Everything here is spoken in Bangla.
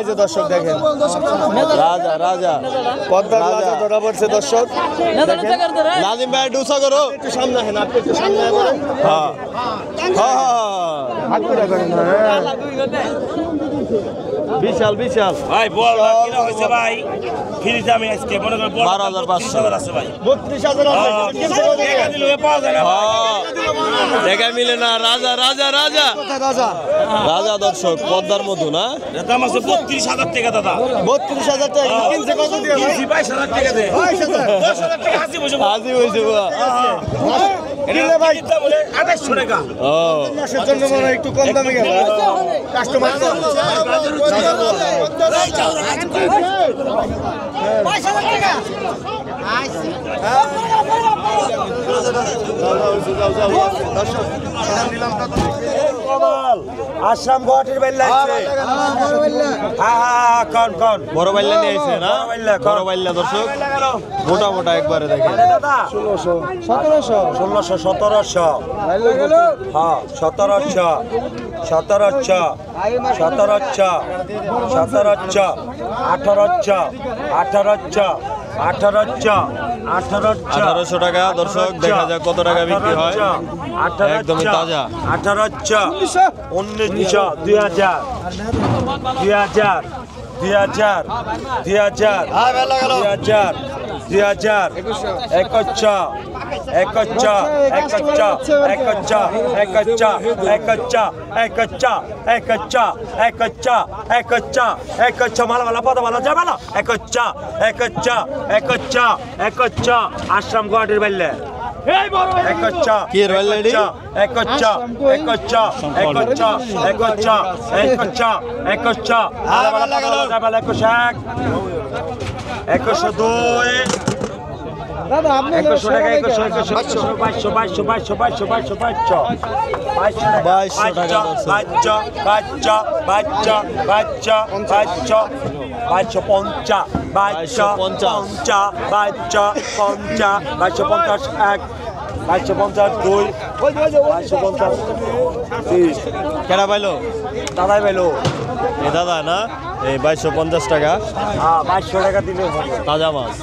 যে দর্শক দেখেন রাজা রাজা পদ্মার রাজা ধরা পড়ছে দর্শক নাজিম ভাই ডুসা করো একটু সামনে হেন আপনি একটু সামনে হ্যাঁ হাত করে করেন বিশাল বিশাল ভাই বল কিনা হইছে ভাই ফ্রিতে আমি আজকে মনে করেন 12500 আছে ভাই 32000 আছে টাকা দিলে পাওয়া যায় না দেখা মিলে না রাজা রাজা রাজা রাজা রাজা দর্শক পদ্মার মধু না দাম আছে 32000 টাকা দাদা 32000 টাকা কিনছে কত দিয়ে ভাই 22000 টাকা দে 10000 টাকা হাসি বসে হাজি হইছে বাবা এটা ভাই দাম বলে 2800 টাকা ও মাসের জন্য মনে একটু কম দামে গেল কাস্টমার আসাম গুয়াহাটির বাইল লাগছে কোন কোন বড় বাইল্লা নিয়ে আইছে না বড় বাইল্লা দর্শক মোটা মোটা একবারে দেখেন 1700 1700 হ্যাঁ 1700 1700 1700 1700 1800 1800 1800 টাকা দর্শক দেখা যাক কত টাকা বিক্রি হয় একদমই তাজা 1800 1900 2000 2000 2000 2000 2000 2000 2100 2100 2100 2100 2100 2100 মালা মালা পদ মালা যাবে না 2100 আশ্রম গুয়াহাটির বাইলে কি রয়্যাল লেডি 2100 দাদা আপনি 2100 টাকা 2250 কেনা পাইলো দাদাই পাইলো এ দাদা না এই 2250 টাকা হ্যাঁ 2200 টাকা দিলে তাজা মাছ